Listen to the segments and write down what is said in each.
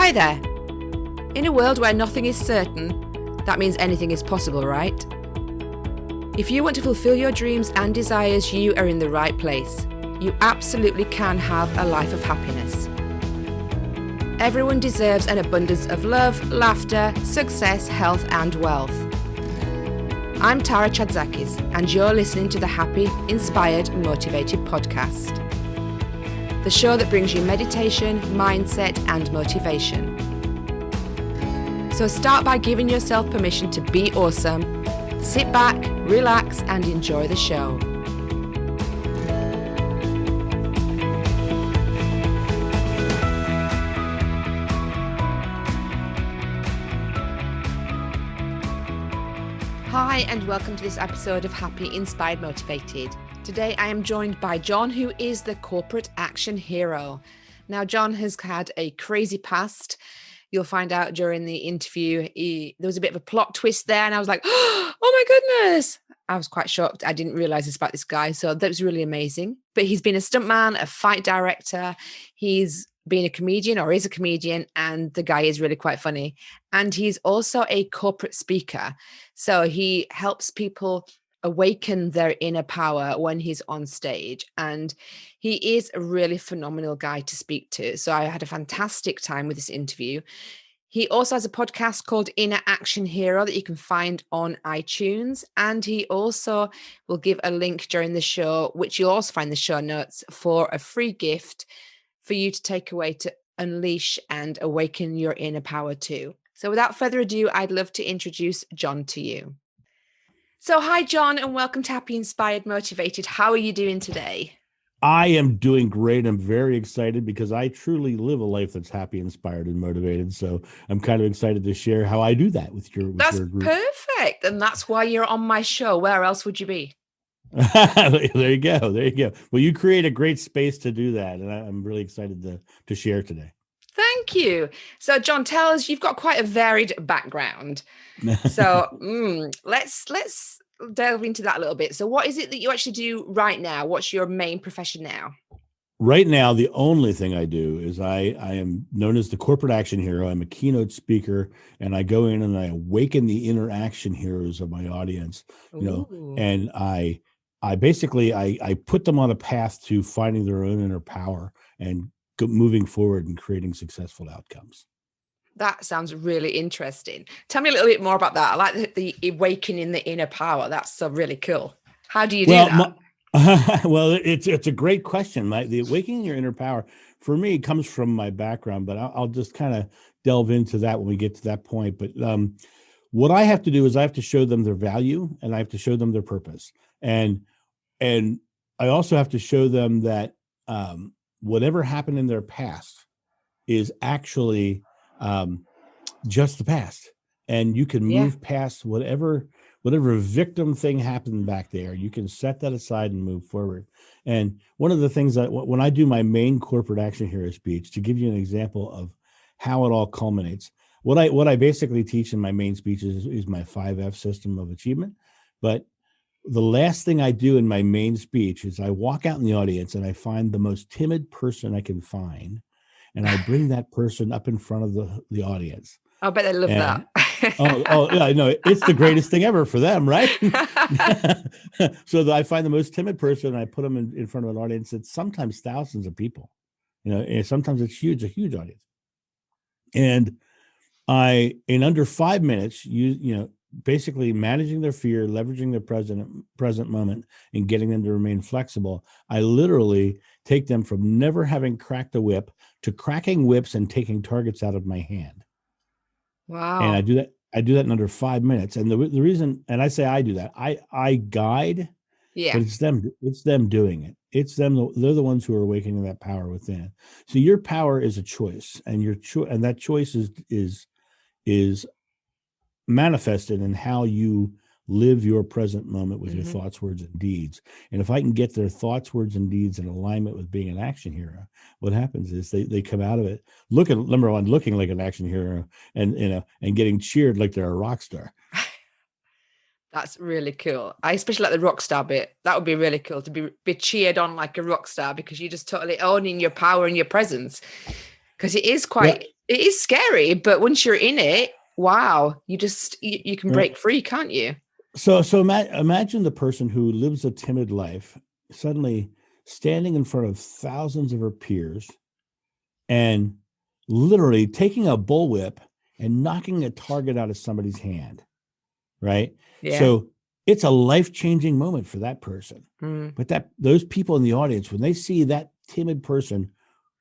Hi there. In a world where nothing is certain, that means anything is possible, right? If you want to fulfill your dreams and desires, you are in the right place. You absolutely can have a life of happiness. Everyone deserves an abundance of love, laughter, success, health, and wealth. I'm Tara Chadzakis, and you're listening to the Happy, Inspired, Motivated podcast. The show that brings you meditation, mindset, and motivation. So start by giving yourself permission to be awesome. Sit back, relax, and enjoy the show. Hi, and welcome to this episode of Happy, Inspired, Motivated. Today I am joined by John, who is the corporate action hero. Now, John has had a crazy past. You'll find out during the interview, there was a bit of a plot twist there, and I was like, oh my goodness. I was quite shocked. I didn't realize this about this guy, so that was really amazing. But he's been a stuntman, a fight director. He's been a comedian, or is a comedian, and the guy is really quite funny. And he's also a corporate speaker. So he helps people awaken their inner power when he's on stage. And he is a really phenomenal guy to speak to. So I had a fantastic time with this interview. He also has a podcast called Inner Action Hero that you can find on iTunes. And he also will give a link during the show, which you'll also find in the show notes, for a free gift for you to take away to unleash and awaken your inner power too. So without further ado, I'd love to introduce John to you. So hi, John, and welcome to Happy, Inspired, Motivated. How are you doing today? I am doing great. I'm very excited because I truly live a life that's happy, inspired, and motivated. So I'm kind of excited to share how I do that with your group. Perfect. And that's why you're on my show. Where else would you be? There you go. There you go. Well, you create a great space to do that. And I'm really excited to share today. Thank you. So John, tell us, you've got quite a varied background. So let's delve into that a little bit. So what is it that you actually do right now? What's your main profession now? Right now, the only thing I do is I am known as the corporate action hero. I'm a keynote speaker, and I go in and I awaken the inner action heroes of my audience, and I basically put them on a path to finding their own inner power and moving forward and creating successful outcomes. That sounds really interesting. Tell me a little bit more about that. I like the awakening the inner power. That's so really cool. How do you do that? Well, it's a great question. The awakening your inner power, for me, comes from my background, but I'll just kind of delve into that when we get to that point. But what I have to do is I have to show them their value, and I have to show them their purpose. And I also have to show them that whatever happened in their past is actually just the past, and you can move past whatever victim thing happened back there. You can set that aside and move forward. And one of the things that when I do my main corporate action hero speech, to give you an example of how it all culminates, what I basically teach in my main speech is my 5F system of achievement. But the last thing I do in my main speech is I walk out in the audience and I find the most timid person I can find, and I bring that person up in front of the audience. I bet they love that. oh yeah, no, it's the greatest thing ever for them, right? So I find the most timid person and I put them in front of an audience that's sometimes thousands of people, and sometimes it's a huge audience. And in under 5 minutes, basically managing their fear, leveraging their present moment, and getting them to remain flexible, I literally take them from never having cracked a whip to cracking whips and taking targets out of my hand. Wow. And I do that in under 5 minutes. And the reason, and I say I do that, I guide, but it's them doing it. It's them. They're the ones who are awakening that power within. So your power is a choice, and and that choice is manifested in how you live your present moment with your thoughts, words, and deeds. And if I can get their thoughts, words, and deeds in alignment with being an action hero, what happens is they come out of it looking like an action hero, and getting cheered like they're a rock star. That's really cool. I especially like the rock star bit. That would be really cool to be cheered on like a rock star, because you're just totally owning your power and your presence. Because it is quite it is scary, but once you're in it, wow, you can Right. break free, can't you? So imagine the person who lives a timid life suddenly standing in front of thousands of her peers and literally taking a bullwhip and knocking a target out of somebody's hand, right? Yeah. So it's a life-changing moment for that person. Mm. But those people in the audience, when they see that timid person,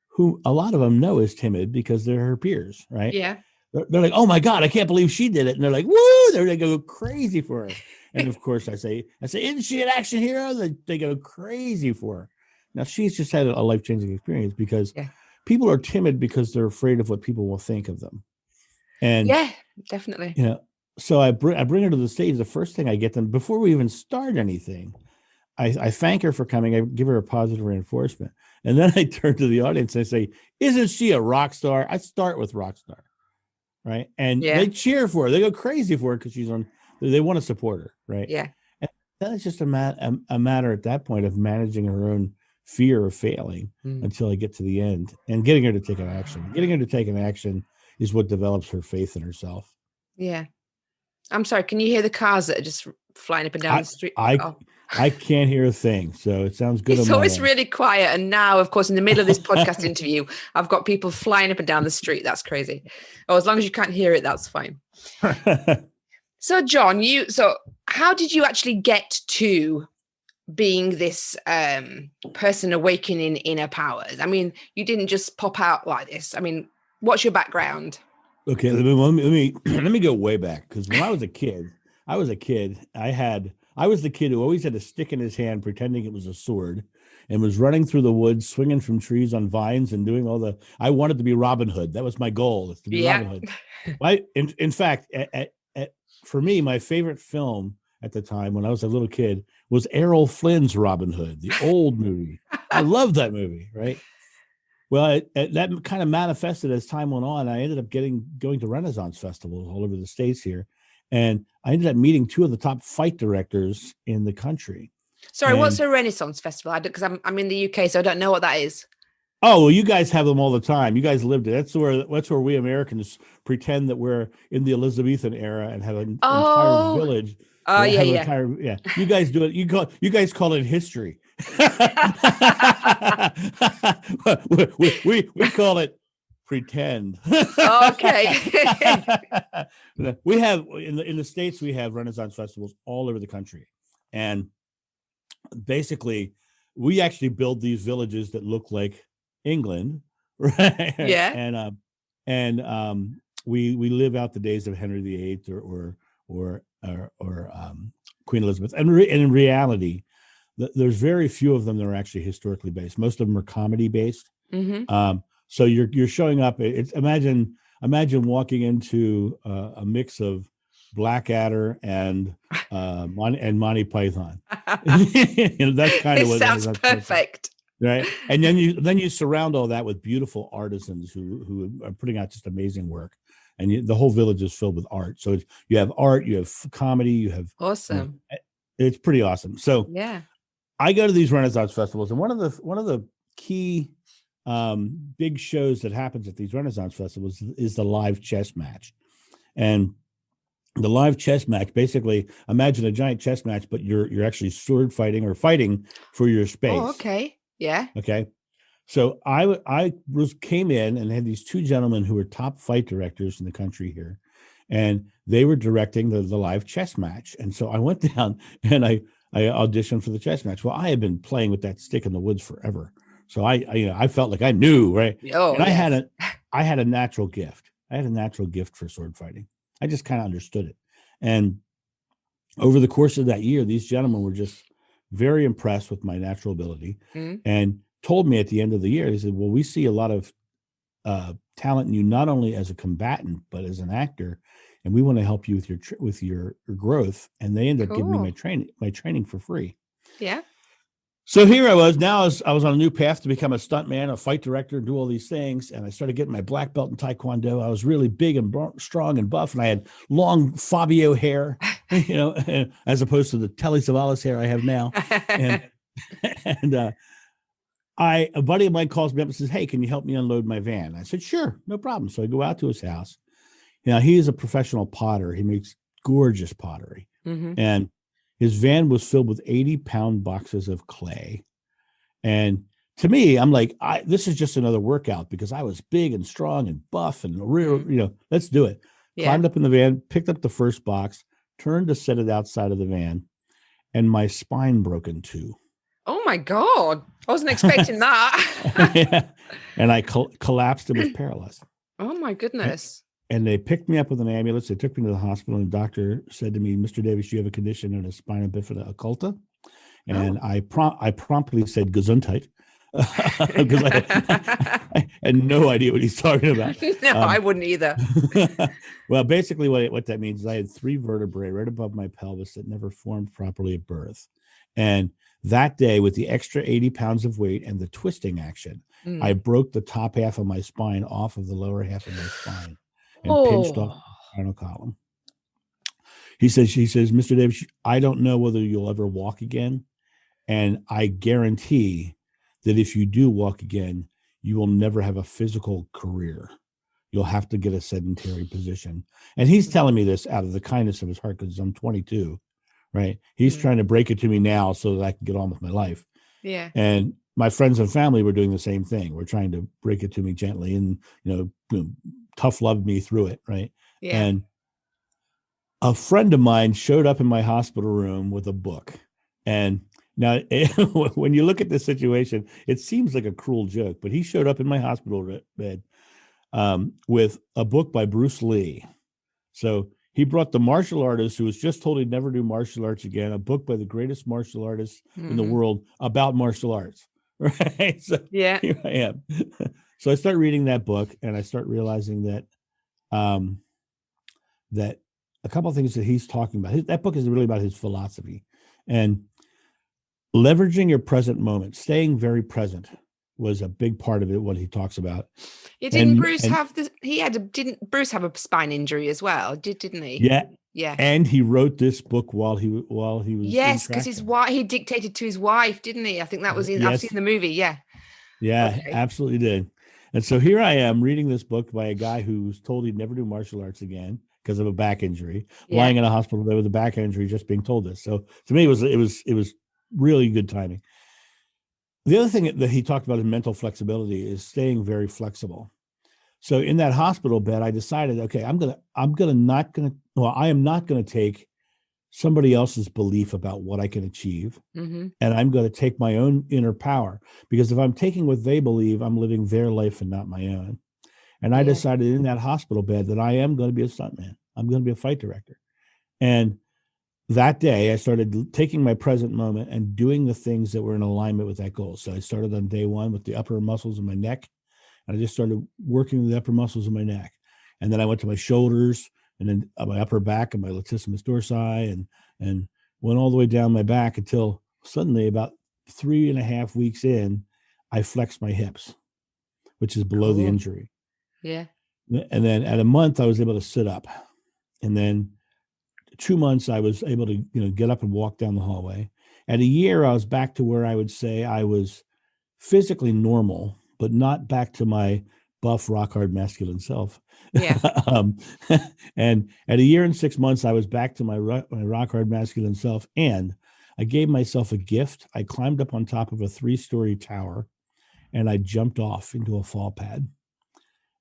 who a lot of them know is timid because they're her peers, right? Yeah. They're like, oh my God, I can't believe she did it. And they're like, woo, they go crazy for her. And of course I say, isn't she an action hero? They go crazy for her. Now she's just had a life-changing experience because Yeah. people are timid because they're afraid of what people will think of them. And, Yeah, definitely. so I bring her to the stage. The first thing I get them before we even start anything, I thank her for coming. I give her a positive reinforcement. And then I turn to the audience and I say, isn't she a rock star? I start with rock star. Right. And Yeah. they cheer for her. They go crazy for her because they want to support her. Right. Yeah. And then it's just a matter at that point of managing her own fear of failing until I get to the end and getting her to take an action. Getting her to take an action is what develops her faith in herself. Yeah. I'm sorry. Can you hear the cars that are just flying up and down the street? I can't hear a thing, so it sounds good. It's always really quiet. And now, of course, in the middle of this podcast interview, I've got people flying up and down the street. That's crazy. Oh, as long as you can't hear it, that's fine. So, John, how did you actually get to being this person awakening inner powers? I mean, you didn't just pop out like this. I mean, what's your background? Okay, let me go way back, because when I was a kid, I was the kid who always had a stick in his hand pretending it was a sword and was running through the woods, swinging from trees on vines and doing I wanted to be Robin Hood. That was my goal, is to be Robin Hood. In fact, for me, my favorite film at the time when I was a little kid was Errol Flynn's Robin Hood, the old movie. I love that movie, right? Well, that kind of manifested as time went on. I ended up going to Renaissance festivals all over the States here. And I ended up meeting two of the top fight directors in the country. Sorry, what's a Renaissance festival? Because I'm in the UK, so I don't know what that is. Oh, well, you guys have them all the time. You guys lived it. That's where we Americans pretend that we're in the Elizabethan era and have an entire village. Oh, yeah. You guys do it. You guys call it history. we call it pretend. Okay. We have in the States, we have Renaissance festivals all over the country, and basically we actually build these villages that look like England, right? Yeah. And we live out the days of Henry VIII or Queen Elizabeth, and in reality, there's very few of them that are actually historically based. Most of them are comedy based. Mm-hmm. So you're showing up. Imagine walking into a mix of Blackadder and Monty Python. That's kind of what sounds perfect. Right. And then you surround all that with beautiful artisans who are putting out just amazing work. And the whole village is filled with art. So you have art, you have comedy, you have awesome. It's pretty awesome. So yeah, I go to these Renaissance festivals, and one of the key big shows that happens at these Renaissance festivals is the live chess match. And the live chess match, basically, imagine a giant chess match, but you're actually sword fighting or fighting for your space. Oh, okay. Yeah. Okay. So I came in and had these two gentlemen who were top fight directors in the country here, and they were directing the live chess match. And so I went down and I auditioned for the chess match. Well, I had been playing with that stick in the woods forever, so I felt like I knew, right? Oh, and I had a natural gift. I had a natural gift for sword fighting. I just kind of understood it, and over the course of that year, these gentlemen were just very impressed with my natural ability, and told me at the end of the year, they said, well, we see a lot of talent in you, not only as a combatant, but as an actor. And we want to help you with your growth. And they ended up giving me my training for free. Yeah. So here I was. Now I was on a new path to become a stuntman, a fight director, do all these things. And I started getting my black belt in Taekwondo. I was really big and strong and buff. And I had long Fabio hair, as opposed to the Telly Savalas hair I have now. And A buddy of mine calls me up and says, "Hey, can you help me unload my van?" I said, "Sure, no problem." So I go out to his house. Now, he is a professional potter. He makes gorgeous pottery. Mm-hmm. And his van was filled with 80-pound boxes of clay. And to me, I'm like, this is just another workout because I was big and strong and buff and real, let's do it. Yeah. Climbed up in the van, picked up the first box, turned to set it outside of the van, and my spine broke in two. Oh my God. I wasn't expecting that. Yeah. And I collapsed and was paralyzed. Oh my goodness. And they picked me up with an ambulance. They took me to the hospital, and the doctor said to me, "Mr. Davis, you have a condition known as spina bifida occulta." And I promptly said Gesundheit because I had no idea what he's talking about. No, I wouldn't either. Well, basically what that means is I had 3 vertebrae right above my pelvis that never formed properly at birth. And that day, with the extra 80 pounds of weight and the twisting action, I broke the top half of my spine off of the lower half of my spine and pinched off the spinal column. She says, "Mr. Davis, I don't know whether you'll ever walk again. And I guarantee that if you do walk again, you will never have a physical career. You'll have to get a sedentary position." And he's telling me this out of the kindness of his heart because I'm 22, right? He's trying to break it to me now so that I can get on with my life. Yeah. And my friends and family were doing the same thing. We're trying to break it to me gently and, tough love me through it, right? Yeah. And a friend of mine showed up in my hospital room with a book. And now, when you look at this situation, it seems like a cruel joke, but he showed up in my hospital bed with a book by Bruce Lee. So he brought the martial artist who was just told he'd never do martial arts again, a book by the greatest martial artist in the world about martial arts. Right? So yeah, here I am. So I start reading that book, and I start realizing that that a couple of things that he's talking about. That book is really about his philosophy and leveraging your present moment, staying very present was a big part of it, what he talks about. Yeah, didn't Bruce have a spine injury as well? Didn't he? Yeah. Yeah. And he wrote this book while he was yes, because he dictated to his wife, didn't he? I think that was I've seen the movie. Yeah. Yeah, okay. Absolutely did. And so here I am reading this book by a guy who was told he'd never do martial arts again because of a back injury, lying in a hospital bed with a back injury, just being told this. So to me, it was really good timing. The other thing that he talked about in mental flexibility is staying very flexible. So in that hospital bed, I decided, okay, I am not going to take somebody else's belief about what I can achieve. And I'm going to take my own inner power, because if I'm taking what they believe, I'm living their life and not my own. And I decided in that hospital bed that I am going to be a stuntman. I'm going to be a fight director. And that day, I started taking my present moment and doing the things that were in alignment with that goal. So I started on day 1 with the upper muscles of my neck. And I just started working the upper muscles of my neck. And then I went to my shoulders, and then my upper back and my latissimus dorsi, and went all the way down my back until suddenly, about 3.5 weeks in, I flexed my hips, which is below the injury. Yeah. And then at a month, I was able to sit up. And then 2 months, I was able to, get up and walk down the hallway. At a year, I was back to where I would say I was physically normal, but not back to my buff, rock hard, masculine self. Yeah. And at a year and 6 months, I was back to my rock hard, masculine self. And I gave myself a gift. I climbed up on top of a 3-story tower, and I jumped off into a fall pad.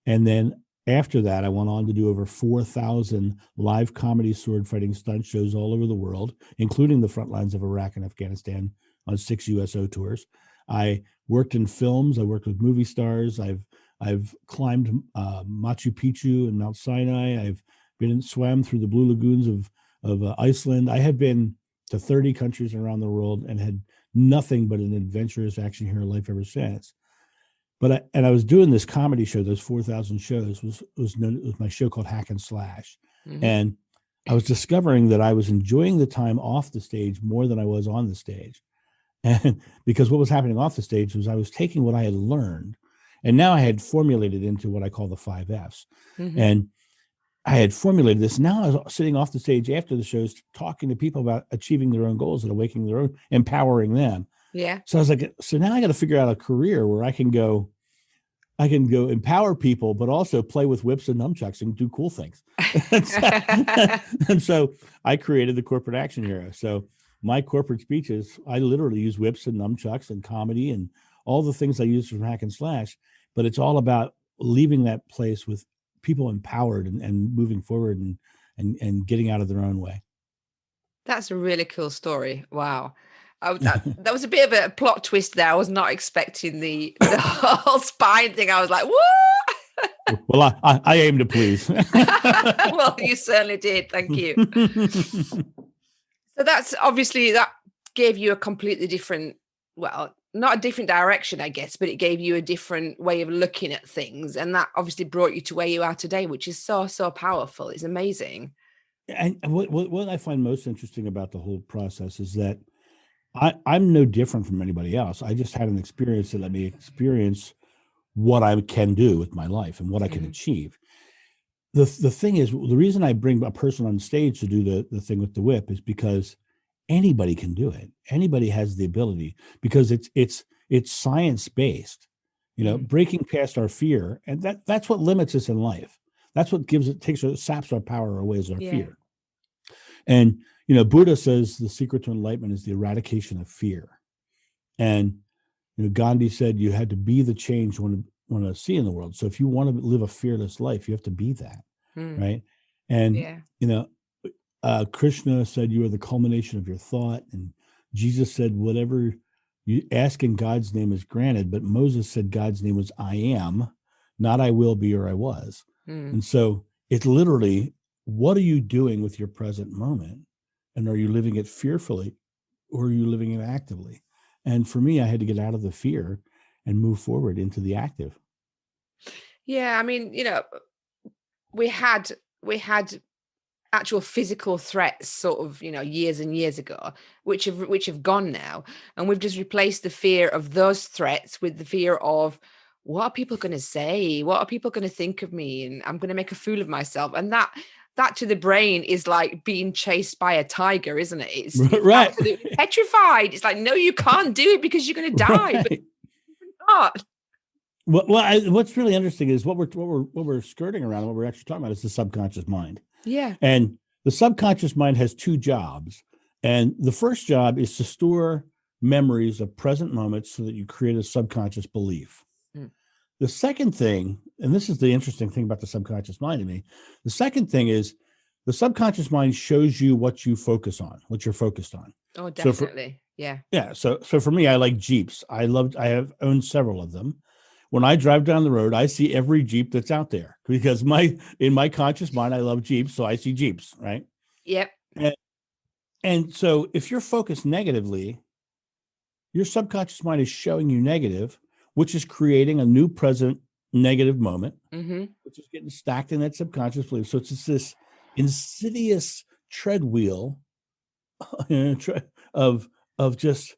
And then after that, I went on to do over 4,000 live comedy sword fighting stunt shows all over the world, including the front lines of Iraq and Afghanistan on 6 USO tours. I worked in films. I worked with movie stars. I've climbed Machu Picchu and Mount Sinai. I've swam through the blue lagoons of Iceland. I have been to 30 countries around the world and had nothing but an adventurous action hero life ever since. But I was doing this comedy show. Those 4,000 shows was my show called Hack and Slash. And I was discovering that I was enjoying the time off the stage more than I was on the stage. And because what was happening off the stage was I was taking what I had learned, and now I had formulated into what I call the 5 F's. And I had formulated this. Now I was sitting off the stage after the shows, talking to people about achieving their own goals and awakening their own, empowering them. Yeah. So I was like, so now I got to figure out a career where I can go empower people, but also play with whips and nunchucks and do cool things. And so I created the corporate action hero. So my corporate speeches, I literally use whips and nunchucks and comedy and all the things I use from Hack and Slash, but it's all about leaving that place with people empowered and moving forward and getting out of their own way. That's a really cool story. Wow. That was a bit of a plot twist there. I was not expecting the whole spine thing. I was like, what? Well, I aim to please. Well, you certainly did. Thank you. So that's obviously, that gave you a completely different, well, not a different direction, I guess, but it gave you a different way of looking at things. And that obviously brought you to where you are today, which is so, so powerful. It's amazing. And what I find most interesting about the whole process is that I'm no different from anybody else. I just had an experience that let me experience what I can do with my life and what I can achieve. The thing is, the reason I bring a person on stage to do the thing with the whip is because anybody can do it. Anybody has the ability, because it's science based, breaking past our fear. And that's what limits us in life. That's what saps our power away, is our fear. And, Buddha says the secret to enlightenment is the eradication of fear. And, Gandhi said you had to be the change you want to see in the world. So if you want to live a fearless life, you have to be that. Right. And, Krishna said you are the culmination of your thought. And Jesus said, whatever you ask in God's name is granted. But Moses said God's name was I am, not I will be or I was. And so it's literally, what are you doing with your present moment? And are you living it fearfully, or are you living it actively? And for me, I had to get out of the fear and move forward into the active. Yeah. I mean, we had actual physical threats sort of, years and years ago, which have gone now. And we've just replaced the fear of those threats with the fear of, what are people going to say? What are people going to think of me? And I'm going to make a fool of myself. And that to the brain is like being chased by a tiger, isn't it? It's right. Absolutely petrified. It's like, no, you can't do it because you're going to die. Right. But you're not. Well, what's really interesting is what we're skirting around, what we're actually talking about is the subconscious mind. Yeah. And the subconscious mind has two jobs. And the first job is to store memories of present moments so that you create a subconscious belief. The second thing, and this is the interesting thing about the subconscious mind to me, the second thing is the subconscious mind shows you what you focus on, what you're focused on. Oh, definitely. Yeah. So for me, I like Jeeps. I have owned several of them. When I drive down the road, I see every Jeep that's out there, because in my conscious mind, I love Jeeps. So I see Jeeps, right? Yep. And so if you're focused negatively, your subconscious mind is showing you negative, which is creating a new present negative moment, which is getting stacked in that subconscious belief. So it's just this insidious treadwheel of just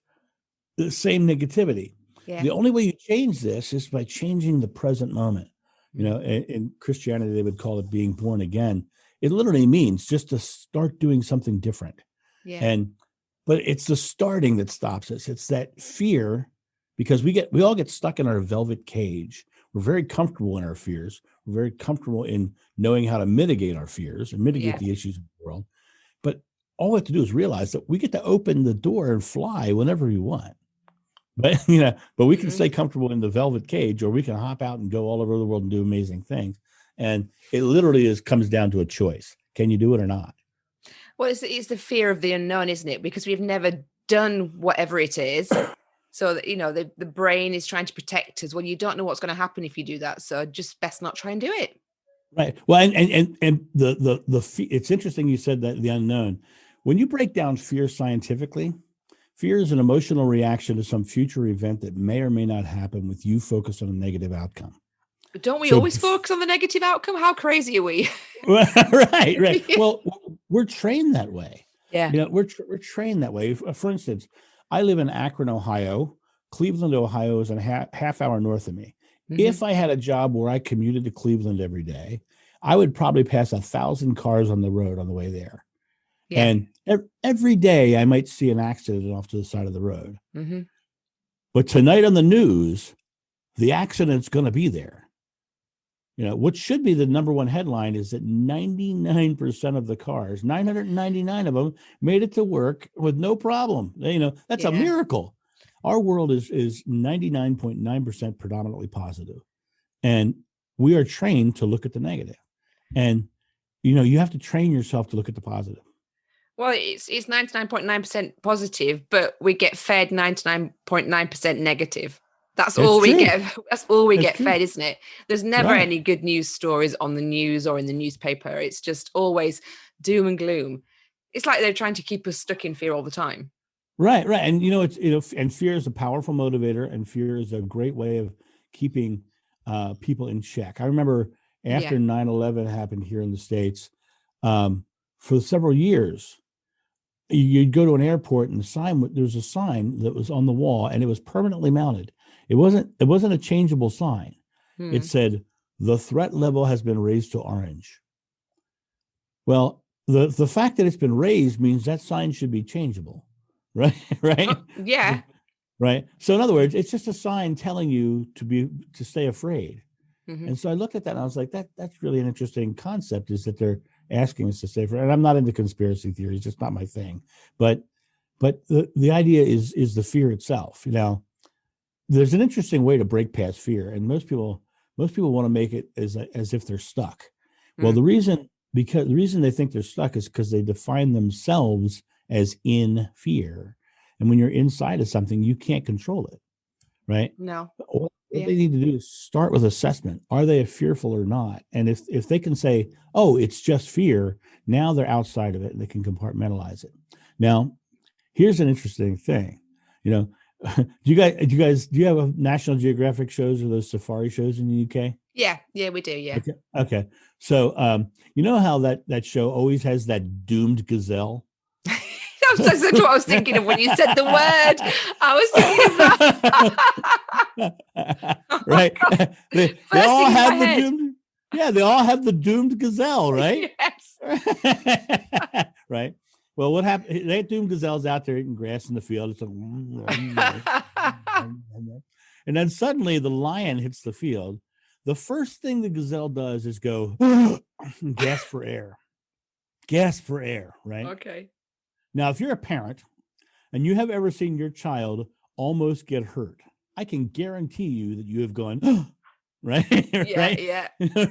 the same negativity. Yeah. The only way you change this is by changing the present moment. In Christianity, they would call it being born again. It literally means just to start doing something different. Yeah. But it's the starting that stops us. It's that fear, because we all get stuck in our velvet cage. We're very comfortable in our fears. We're very comfortable in knowing how to mitigate our fears and mitigate the issues of the world. But all we have to do is realize that we get to open the door and fly whenever we want. But we can stay comfortable in the velvet cage, or we can hop out and go all over the world and do amazing things. And it literally comes down to a choice. Can you do it or not? Well, it's the fear of the unknown, isn't it? Because we've never done whatever it is. So that, the brain is trying to protect us. Well, you don't know what's going to happen if you do that. So just best not try and do it. Right. Well, and it's interesting you said that, the unknown. When you break down fear scientifically, fear is an emotional reaction to some future event that may or may not happen, with you focused on a negative outcome. But don't we always focus on the negative outcome? How crazy are we? Right. Well, we're trained that way. Yeah. We're trained that way. For instance, I live in Akron, Ohio. Cleveland, Ohio is a half hour north of me. If I had a job where I commuted to Cleveland every day, I would probably pass 1,000 cars on the road on the way there. Yeah. And every day I might see an accident off to the side of the road. But tonight on the news, the accident's going to be there. What should be the number one headline is that 99% of the cars, 999 of them, made it to work with no problem. That's a miracle. Our world is 99.9% predominantly positive. And we are trained to look at the negative. And, you have to train yourself to look at the positive. Well, it's 99.9% positive, but we get fed 99.9% negative. That's all we get. That's all we get fed, isn't it? There's never any good news stories on the news or in the newspaper. It's just always doom and gloom. It's like they're trying to keep us stuck in fear all the time. Right. And and fear is a powerful motivator, and fear is a great way of keeping people in check. I remember after 9/11 happened here in the States, for several years, you'd go to an airport and there's a sign that was on the wall, and it was permanently mounted. It wasn't a changeable sign. It said, "The threat level has been raised to orange." Well, the fact that it's been raised means that sign should be changeable, right? Right? Yeah. Right. So in other words, it's just a sign telling you to stay afraid. Mm-hmm. And so I looked at that and I was like, that's really an interesting concept, is that they're asking us to stay afraid. And I'm not into conspiracy theories, just not my thing. But the idea is the fear itself. There's an interesting way to break past fear, and most people want to make it as if they're stuck. Well, the reason they think they're stuck is because they define themselves as in fear, and when you're inside of something, you can't control it, right? No. What they need to do is start with assessment. Are they fearful or not? And if they can say, "Oh, it's just fear," now they're outside of it and they can compartmentalize it. Now, here's an interesting thing. Do you have a National Geographic shows or those safari shows in the UK? Yeah, we do. Yeah. Okay. So, you know how that show always has that doomed gazelle? That's what I was thinking of when you said the word. I was thinking of that. Right. They all have the doomed. Yeah, they all have the doomed gazelle, right? Yes. Right. Well, what happened? They had doomed gazelles out there eating grass in the field. It's and then suddenly the lion hits the field. The first thing the gazelle does is go gasp for air. Gasp for air, right? Okay. Now, if you're a parent and you have ever seen your child almost get hurt, I can guarantee you that you have gone, right? Yeah, right? Yeah.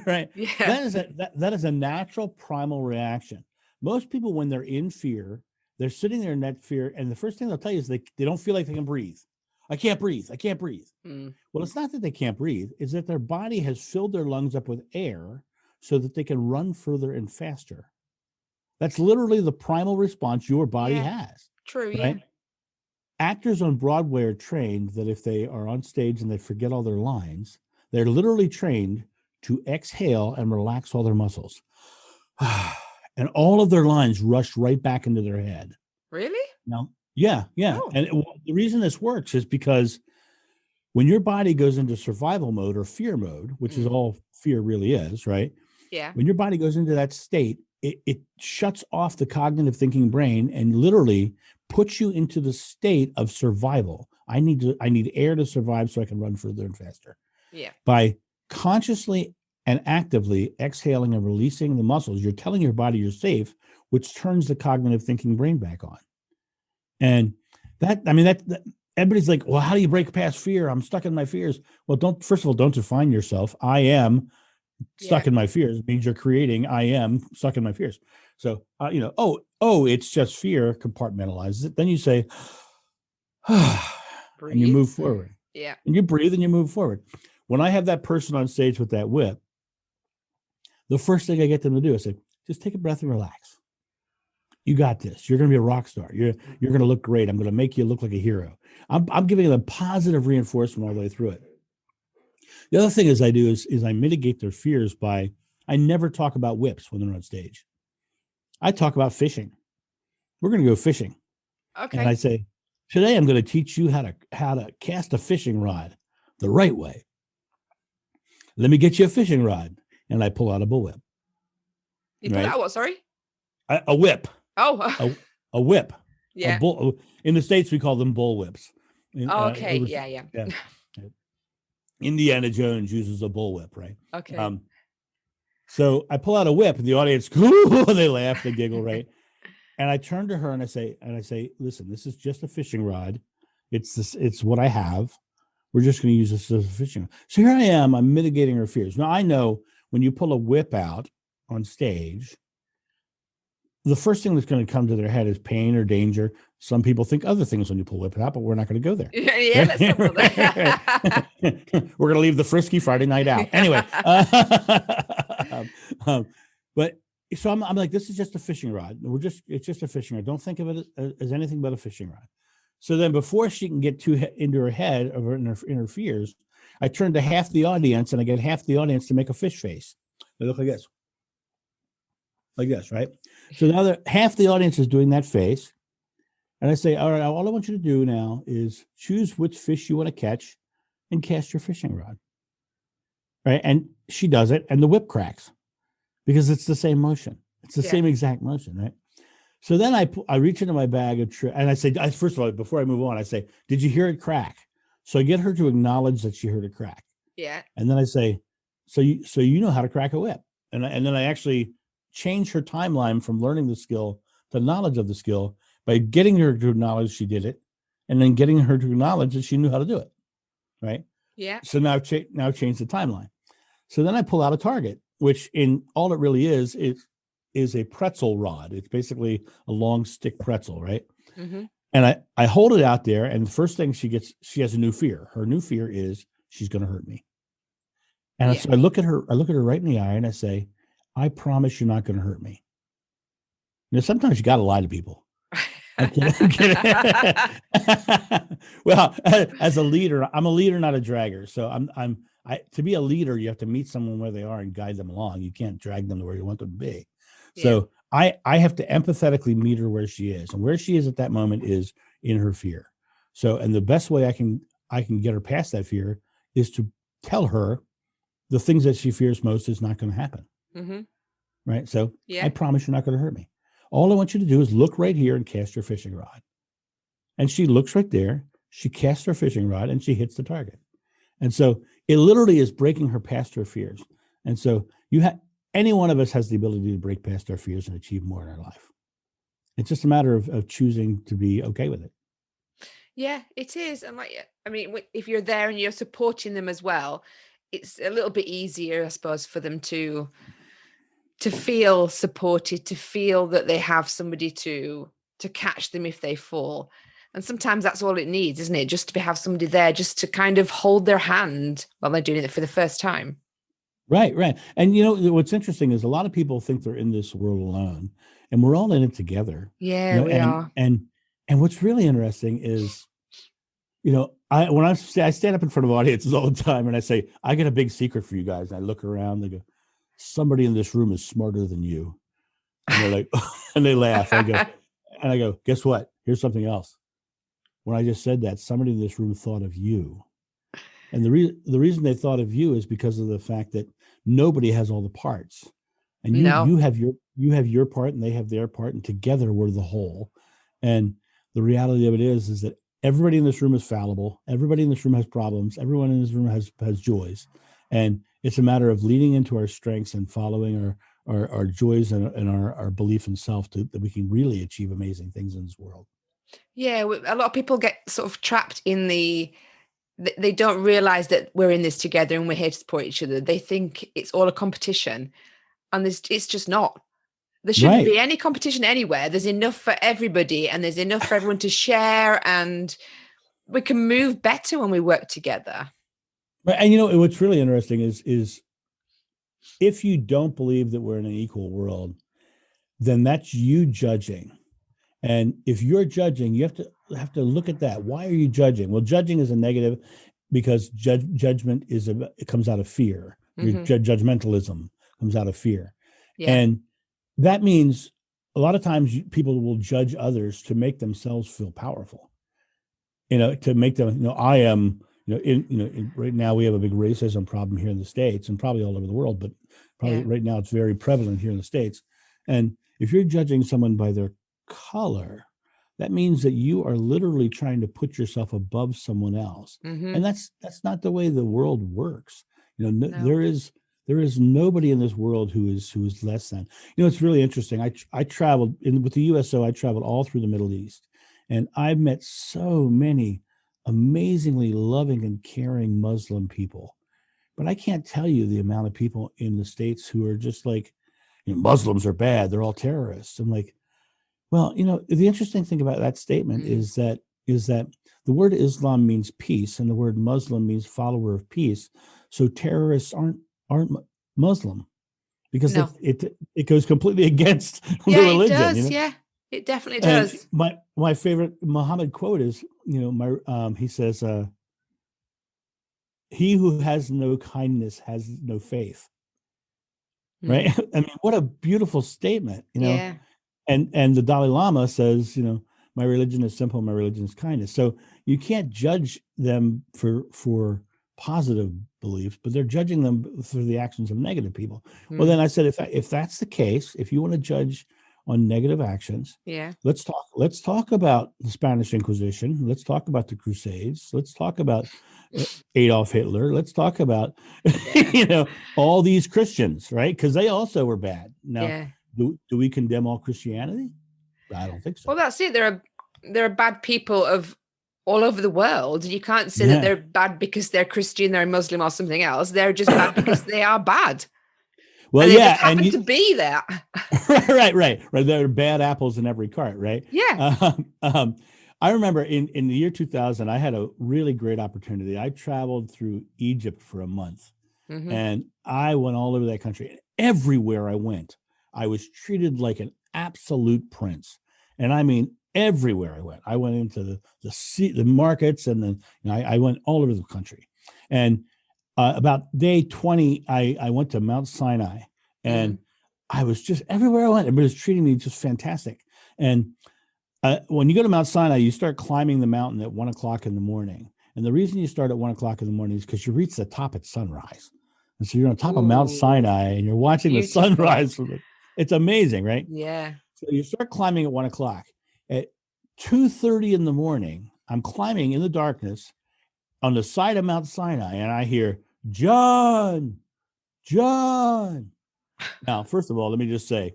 Right. Yeah. That is a natural primal reaction. Most people, when they're in fear, they're sitting there in that fear, and the first thing they'll tell you is they don't feel like they can breathe. I can't breathe. Well, it's not that they can't breathe. It's that their body has filled their lungs up with air so that they can run further and faster. That's literally the primal response your body has. True, right? yeah. Actors on Broadway are trained that if they are on stage and they forget all their lines, they're literally trained to exhale and relax all their muscles. And all of their lines rush right back into their head. Really? No. Yeah. Oh. And the reason this works is because when your body goes into survival mode or fear mode, which is all fear really is, right? Yeah. When your body goes into that state, it shuts off the cognitive thinking brain and literally puts you into the state of survival. I need air to survive so I can run further and faster. Yeah. By consciously and actively exhaling and releasing the muscles, you're telling your body you're safe, which turns the cognitive thinking brain back on. And that everybody's like, well, how do you break past fear? I'm stuck in my fears. Well, first of all, don't define yourself. I am stuck in my fears. It means you're creating, I am stuck in my fears. So, it's just fear, compartmentalizes it. Then you say, and you move forward. Yeah. And you breathe and you move forward. When I have that person on stage with that whip, the first thing I get them to do is say, just take a breath and relax. You got this. You're going to be a rock star. You're going to look great. I'm going to make you look like a hero. I'm giving them positive reinforcement all the way through it. The other thing I do is I mitigate their fears by, I never talk about whips when they're on stage. I talk about fishing. We're going to go fishing. Okay. And I say, today I'm going to teach you how to cast a fishing rod the right way. Let me get you a fishing rod. And I pull out a bullwhip. You pull out what, sorry? A whip. Oh. A whip. Yeah. In the States, we call them bullwhips. Okay. Over, Yeah. Yeah. yeah. Indiana Jones uses a bullwhip, right? Okay. So I pull out a whip, and the audience, they laugh, they giggle, right? And I turn to her and I say, listen, this is just a fishing rod. It's what I have. We're just going to use this as a fishing rod. So here I am, I'm mitigating her fears. Now I know when you pull a whip out on stage, the first thing that's going to come to their head is pain or danger. Some people think other things when you pull a whip out, but we're not going to go there. Yeah, let's not go there. We're going to leave the frisky Friday night out. Anyway, but so I'm like, this is just a fishing rod. It's just a fishing rod. Don't think of it as anything but a fishing rod. So then before she can get too into her head of in her fears, I turn to half the audience and I get half the audience to make a fish face. They look like this. Like this, right? So now half the audience is doing that face. And I say, all right, all I want you to do now is choose which fish you want to catch and cast your fishing rod. Right? And she does it, and the whip cracks because it's the same motion. It's the same exact motion, right? So then I reach into my bag and I say, first of all, before I move on, I say, did you hear it crack? So I get her to acknowledge that she heard it crack. Yeah. And then I say, so you know how to crack a whip. And then I actually change her timeline from learning the skill to knowledge of the skill by getting her to acknowledge she did it, and then getting her to acknowledge that she knew how to do it, right? Yeah. So now change the timeline. So then I pull out a target, which in all it really is a pretzel rod. It's basically a long stick pretzel, right? Mm-hmm. And I hold it out there, and the first thing she has a new fear. Her new fear is she's going to hurt me. And so I look at her right in the eye, and I say, I promise you're not going to hurt me. You know, sometimes you got to lie to people. I'm kidding. Well, as a leader, I'm a leader, not a dragger. So to be a leader, you have to meet someone where they are and guide them along. You can't drag them to where you want them to be. So I have to empathetically meet her where she is, and where she is at that moment is in her fear. So, and the best way I can get her past that fear is to tell her the things that she fears most is not going to happen. Mm-hmm. Right. So I promise you're not going to hurt me. All I want you to do is look right here and cast your fishing rod. And she looks right there. She casts her fishing rod and she hits the target. And so it literally is breaking her past her fears. And so any one of us has the ability to break past our fears and achieve more in our life. It's just a matter of choosing to be okay with it. Yeah, it is. And if you're there and you're supporting them as well, it's a little bit easier, I suppose, for them to feel supported, to feel that they have somebody to catch them if they fall. And sometimes that's all it needs, isn't it? Just to have somebody there, just to kind of hold their hand while they're doing it for the first time. Right. And what's interesting is a lot of people think they're in this world alone, and we're all in it together. Yeah, we are. And what's really interesting is, I stand up in front of audiences all the time and I say, I got a big secret for you guys. And I look around, they go, somebody in this room is smarter than you. And they're like, and they laugh. I go, guess what? Here's something else. When I just said that, somebody in this room thought of you. And the reason they thought of you is because of the fact that nobody has all the parts. And you have your part and they have their part, and together we're the whole. And the reality of it is that everybody in this room is fallible. Everybody in this room has problems. Everyone in this room has joys. And it's a matter of leading into our strengths and following our joys and our belief in self that we can really achieve amazing things in this world. Yeah, a lot of people get sort of trapped in they don't realize that we're in this together and we're here to support each other. They think it's all a competition, and it's just not. There shouldn't be any competition anywhere. There's enough for everybody, and there's enough for everyone to share, and we can move better when we work together. Right. And what's really interesting is if you don't believe that we're in an equal world, then that's you judging. And if you're judging, you have to look at that. Why are you judging? Well, judging is a negative because judgment it comes out of fear. Mm-hmm. Your judgmentalism comes out of fear. Yeah. And that means a lot of times people will judge others to make themselves feel powerful. To make them, I am, right now we have a big racism problem here in the States and probably all over the world, but probably right now it's very prevalent here in the States. And if you're judging someone by their color, that means that you are literally trying to put yourself above someone else. Mm-hmm. And that's not the way the world works. No. There is nobody in this world who is less than. It's really interesting. I traveled with the USO. I traveled all through the Middle East, and I've met so many amazingly loving and caring Muslim people. But I can't tell you the amount of people in the States who are just like, Muslims are bad. They're all terrorists. I'm like, well, the interesting thing about that statement is that the word Islam means peace, and the word Muslim means follower of peace. So terrorists aren't Muslim, because No. it goes completely against Yeah, the it religion. does. Yeah, it definitely And does. my favorite Muhammad quote is, he says, "He who has no kindness has no faith." Right? I mean, what a beautiful statement. Yeah. And the Dalai Lama says, my religion is simple, my religion is kindness. So you can't judge them for positive beliefs, but they're judging them for the actions of negative people. Well, then I said, if that's the case, if you want to judge on negative actions, Yeah. let's talk about the Spanish Inquisition. Let's talk about the Crusades. Let's talk about Adolf Hitler. Let's talk about all these Christians, right? Because they also were bad. Now, Yeah. do we condemn all Christianity? I don't think so. Well, that's it. There are bad people of all over the world. You can't say that Yeah. they're bad because they're Christian, they're Muslim, or something else. They're just bad because they are bad. Well, And they yeah, just happen to be there. right. There are bad apples in every cart, right? Yeah. I remember in the year 2000, I had a really great opportunity. I traveled through Egypt for a month, and I went all over that country. And everywhere I went, I was treated like an absolute prince. And I mean, everywhere I went. I went into the markets, and then I went all over the country. And about day 20, I went to Mount Sinai, and I was just everywhere I went. Everybody was treating me just fantastic. And when you go to Mount Sinai, you start climbing the mountain at 1:00 in the morning. And the reason you start at 1:00 in the morning is because you reach the top at sunrise. And so you're on top of Mount Sinai, and you're watching Beautiful. the sunrise. It's amazing, right? Yeah. So you start climbing at 1:00. At 2:30 in the morning, I'm climbing in the darkness on the side of Mount Sinai, and I hear, John. Now, first of all, let me just say,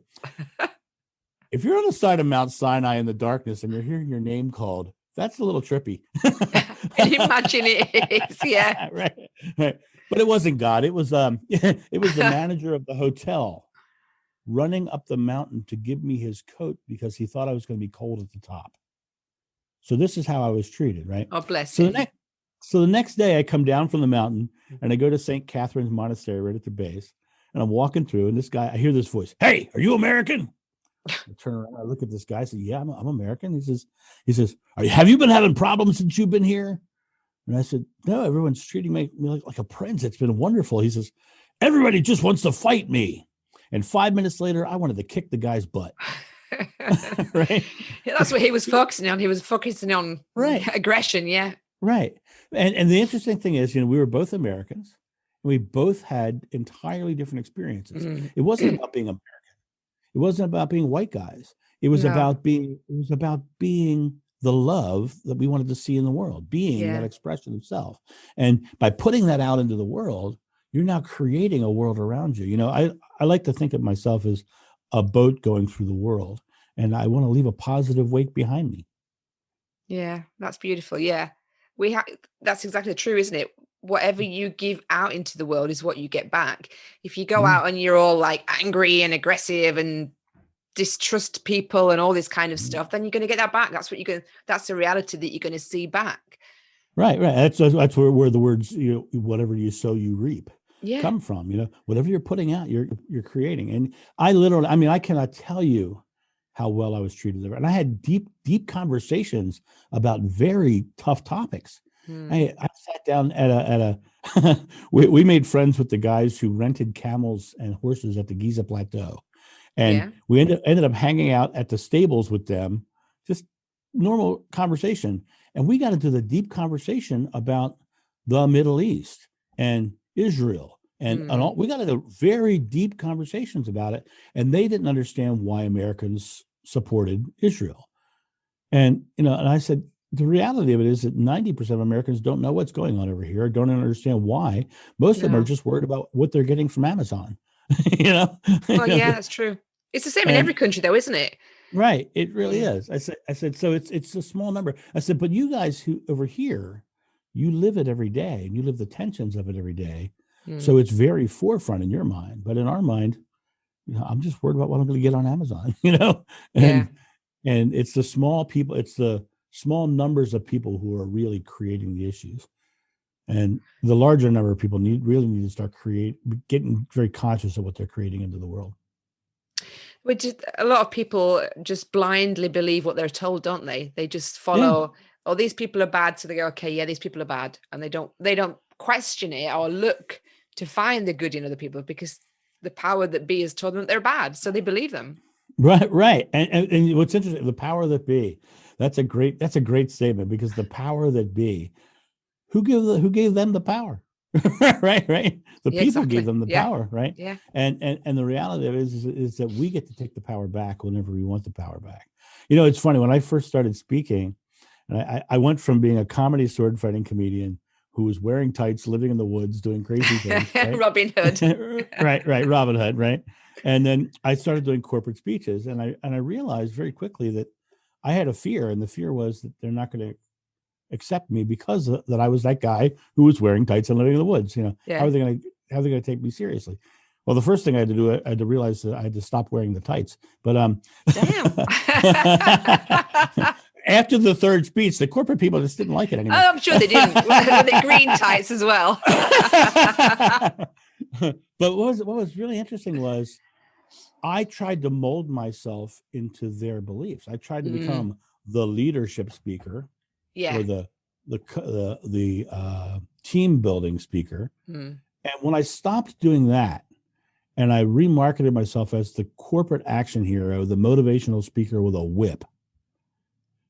if you're on the side of Mount Sinai in the darkness and you're hearing your name called, that's a little trippy. I imagine it is, yeah. Right. But it wasn't God. It was it was the manager of the hotel running up the mountain to give me his coat because he thought I was going to be cold at the top. So this is how I was treated, right? Oh, bless him. So the next day I come down from the mountain and I go to St. Catherine's Monastery right at the base, and I'm walking through, and this guy, I hear this voice, "Hey, are you American?" I turn around, I look at this guy, I say, "Yeah, I'm American." He says, have you been having problems since you've been here? And I said, "No, everyone's treating me like a prince. It's been wonderful." He says, "Everybody just wants to fight me." And 5 minutes later, I wanted to kick the guy's butt. Right? That's what he was focusing on. He was focusing on aggression. Yeah. Right. And the interesting thing is, we were both Americans. We both had entirely different experiences. It wasn't about being American. It wasn't about being white guys. It was about being the love that we wanted to see in the world, being that expression of self. And by putting that out into the world, you're now creating a world around you. I like to think of myself as a boat going through the world, and I want to leave a positive wake behind me. Yeah, that's beautiful. Yeah. That's exactly true, isn't it? Whatever you give out into the world is what you get back. If you go out and you're all like angry and aggressive and distrust people and all this kind of stuff, then you're going to get that back. That's the reality that you're going to see back. Right. That's where the words, whatever you sow, you reap, come from. Whatever you're putting out, you're creating. And I cannot tell you how well I was treated there. And I had deep conversations about very tough topics. I sat down at a we made friends with the guys who rented camels and horses at the Giza Plateau. And we ended up hanging out at the stables with them, just normal conversation. And we got into the deep conversation about the Middle East and Israel. And all, we got into very deep conversations about it. And they didn't understand why Americans supported Israel. And, and I said, the reality of it is that 90% of Americans don't know what's going on over here, don't understand why. Most of them are No. just worried about what they're getting from Amazon, you know, Oh, yeah, that's true. It's the same in every and country, though, isn't it? right, it really Yeah. is. I said, so it's a small number. I said, but you guys who over here, you live it every day and you live the tensions of it every day. So Mm. it's very forefront in your mind, but in our mind, I'm just worried about what I'm going to get on Amazon, Yeah. and it's the small people, it's the small numbers of people who are really creating the issues. And the larger number of people really need to start getting very conscious of what they're creating into the world. Which is, a lot of people just blindly believe what they're told, don't they? They just Yeah, follow, oh, these people are bad, so they go, okay, yeah, these people are bad, and they don't question it or look to find the good in other people because the power that be has told them that they're bad, so they believe them. right. And what's interesting, the power that be, that's a great statement, because the power that be, who gave them the power? Right. The Yeah, people gave exactly. them the Yeah, power, right? yeah. And the reality of it is that we get to take the power back whenever we want the power back. It's funny, when I first started speaking, and I went from being a comedy sword fighting comedian who was wearing tights, living in the woods, doing crazy things, right? Robin Hood. Right, Robin Hood, right? And then I started doing corporate speeches, and I realized very quickly that I had a fear, and the fear was that they're not going to accept me because that I was that guy who was wearing tights and living in the woods. How Yeah. are they going to take me seriously? Well, the first thing I had to do, I had to realize that I had to stop wearing the tights. But Damn. after the third speech, the corporate people just didn't like it anymore. I'm sure they didn't. Were they green tights as well? But what was really interesting was I tried to mold myself into their beliefs. I tried to Mm, become the leadership speaker, yeah. or the team building speaker. Mm, And when I stopped doing that, and I remarketed myself as the corporate action hero, the motivational speaker with a whip,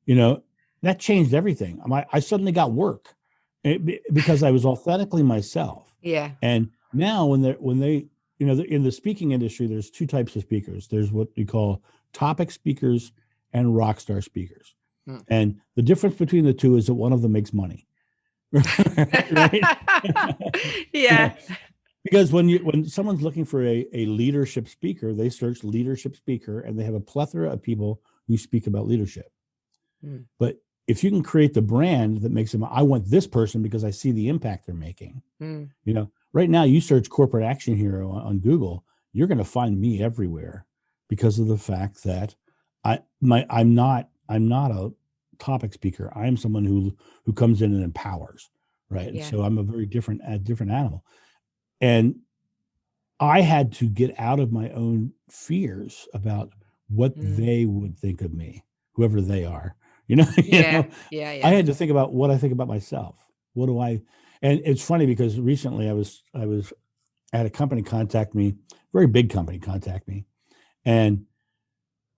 you know, that changed everything. I suddenly got work, because I was authentically myself. yeah. And now when they, in the speaking industry, there's two types of speakers. There's what we call topic speakers and rock star speakers. Mm. And the difference between the two is that one of them makes money. Right? Yeah. Because when someone's looking for a leadership speaker, they search leadership speaker, and they have a plethora of people who speak about leadership. Mm, But if you can create the brand that makes them, I want this person because I see the impact they're making. mm, Right now, you search corporate action hero on Google, you're going to find me everywhere, because of the fact that I'm not a topic speaker. I am someone who comes in and empowers, right? And yeah. so I'm a different animal. And I had to get out of my own fears about what Mm, they would think of me, whoever they are. You know, yeah. Yeah. I Yeah. had to think about what I think about myself. What do I? And it's funny because recently I had a company contact me, very big company contact me, and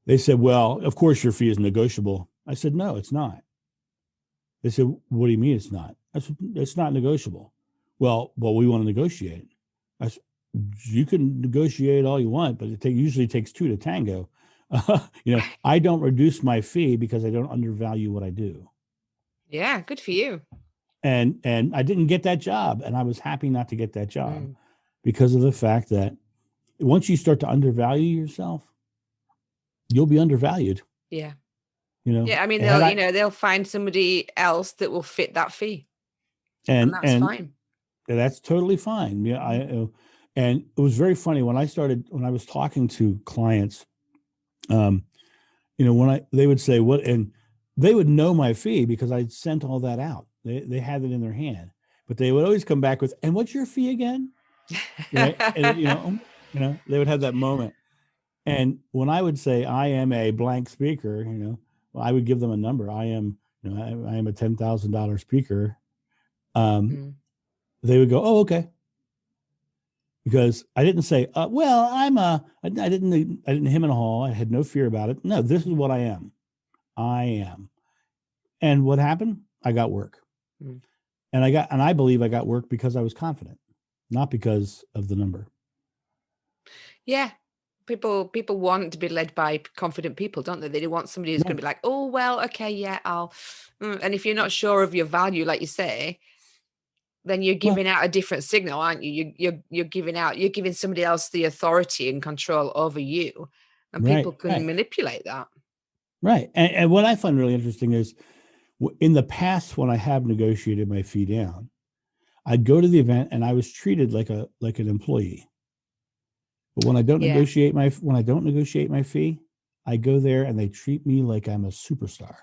they said, "Well, of course your fee is negotiable." I said, "No, it's not." They said, "What do you mean it's not?" I said, "It's not negotiable." Well, we want to negotiate. I said, "You can negotiate all you want, but it usually takes two to tango." I don't reduce my fee because I don't undervalue what I do. Yeah. Good for you. And I didn't get that job, and I was happy not to get that job, Mm, because of the fact that once you start to undervalue yourself, you'll be undervalued. yeah. You know, Yeah. I mean, had they'll, I they'll find somebody else that will fit that fee, and that's and fine. that's totally fine. Yeah, Mm, and it was very funny when I was talking to clients. Um, when they would say what, and they would know my fee because I sent all that out. They had it in their hand, but they would always come back with, "And what's your fee again?" Right? And they would have that moment. And when I would say I am a blank speaker, well, I would give them a number. I am a $10,000 speaker. Um, mm, they would go, "Oh, okay," because I didn't say, "Well, I didn't hem and haw. I had no fear about it. No, this is what I am. I am." And what happened? I got work, mm. and I believe I got work because I was confident, not because of the number. Yeah. People want to be led by confident people, don't they? They want somebody who's going to be like, oh, well, okay, yeah, I'll. And if you're not sure of your value, like you say, then you're giving out a different signal, aren't you? You're giving somebody else the authority and control over you, and people can manipulate that. Right. And what I find really interesting is in the past, when I have negotiated my fee down, I'd go to the event and I was treated like an employee. But when I don't negotiate my fee, I go there and they treat me like I'm a superstar.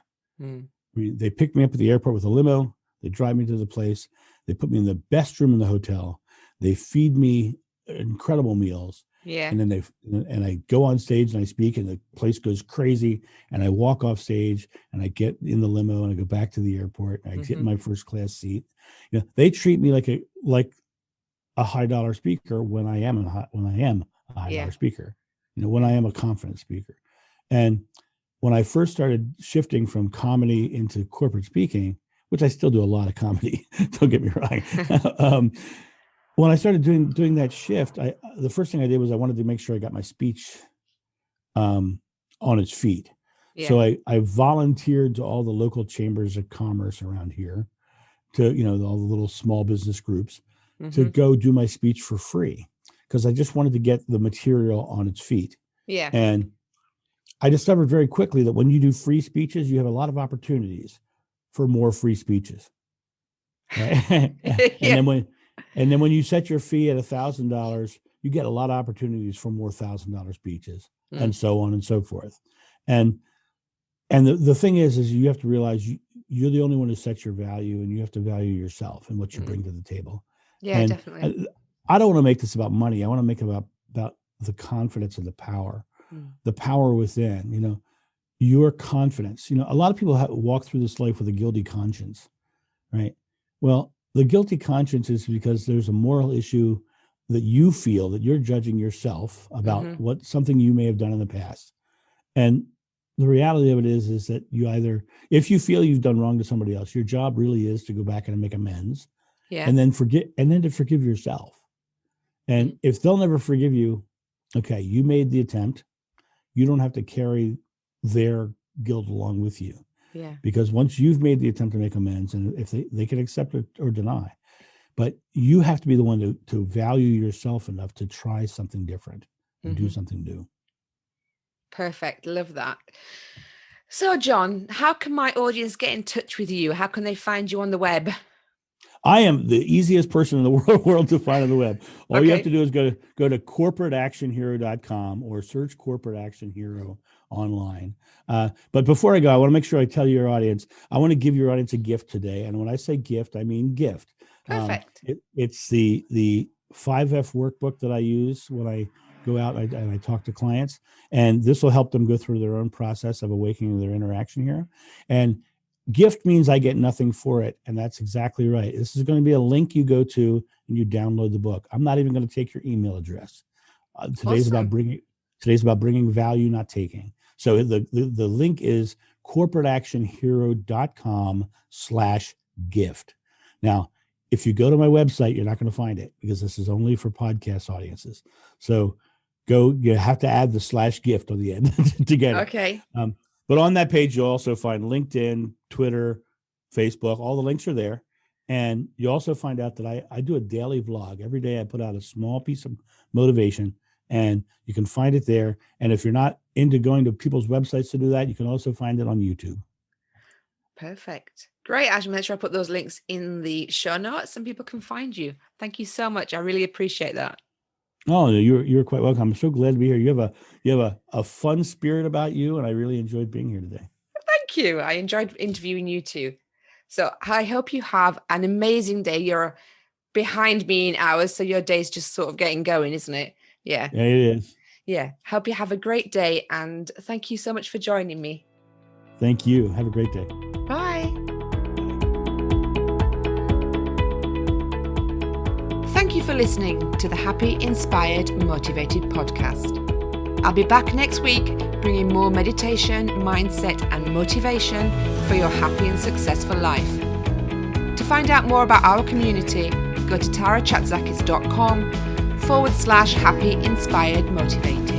They pick me up at the airport with a limo. They drive me to the place. They put me in the best room in the hotel. They feed me incredible meals. Yeah. And then I go on stage and I speak and the place goes crazy. And I walk off stage and I get in the limo and I go back to the airport and I get in my first class seat. They treat me like a high dollar speaker when I am a high dollar speaker, when I am a confident speaker. And when I first started shifting from comedy into corporate speaking, which I still do a lot of comedy, don't get me wrong. When I started doing that shift, the first thing I did was I wanted to make sure I got my speech on its feet. Yeah. So I volunteered to all the local chambers of commerce around here, to all the little small business groups, to go do my speech for free, because I just wanted to get the material on its feet. Yeah. And I discovered very quickly that when you do free speeches, you have a lot of opportunities for more free speeches. Right? And then when you set your fee at $1,000, you get a lot of opportunities for more $1,000 speeches, and so on and so forth. And the thing is you have to realize you're the only one who sets your value, and you have to value yourself and what you bring to the table. Yeah, and definitely. I don't want to make this about money. I want to make it about the confidence and the power within, your confidence. A lot of people walk through this life with a guilty conscience, right? Well, the guilty conscience is because there's a moral issue that you feel that you're judging yourself about something you may have done in the past. And the reality of it is that if you feel you've done wrong to somebody else, your job really is to go back and make amends. Yeah. And then to forgive yourself. And if they'll never forgive you, okay, you made the attempt. You don't have to carry their guilt along with you. Yeah. Because once you've made the attempt to make amends, and if they can accept it or deny, but you have to be the one to value yourself enough to try something different and do something new. Perfect. Love that. So, John, how can my audience get in touch with you? How can they find you on the web? I am the easiest person in the world to find on the web. All you have to do is go to corporateactionhero.com or search Corporate Action Hero online. But before I go, I want to make sure I tell your audience, I want to give your audience a gift today. And when I say gift, I mean gift. Perfect. It's the 5F workbook that I use when I go out and I talk to clients. And this will help them go through their own process of awakening their inner action hero. And gift means I get nothing for it. And that's exactly right. This is going to be a link you go to and you download the book. I'm not even going to take your email address. Today's about bringing value, not taking. So the link is corporateactionhero.com/gift. Now, if you go to my website, you're not going to find it because this is only for podcast audiences. So you have to add the /gift on the end to get it. Okay. But on that page, you'll also find LinkedIn, Twitter, Facebook. All the links are there. And you also find out that I do a daily vlog. Every day I put out a small piece of motivation, and you can find it there. And if you're not into going to people's websites to do that, you can also find it on YouTube. Perfect. Great. I should make sure I put those links in the show notes and people can find you. Thank you so much. I really appreciate that. Oh, you're quite welcome. I'm so glad to be here. You have a fun spirit about you, and I really enjoyed being here today. Thank you. I enjoyed interviewing you too. So I hope you have an amazing day. You're behind me in hours, so your day's just sort of getting going, isn't it? Yeah. Yeah, it is. Yeah. Hope you have a great day, and thank you so much for joining me. Thank you. Have a great day. Bye. Thank you for listening to the Happy, Inspired, Motivated podcast. I'll be back next week bringing more meditation, mindset, and motivation for your happy and successful life. To find out more about our community, go to tarachatzakis.com/happy, inspired, motivated.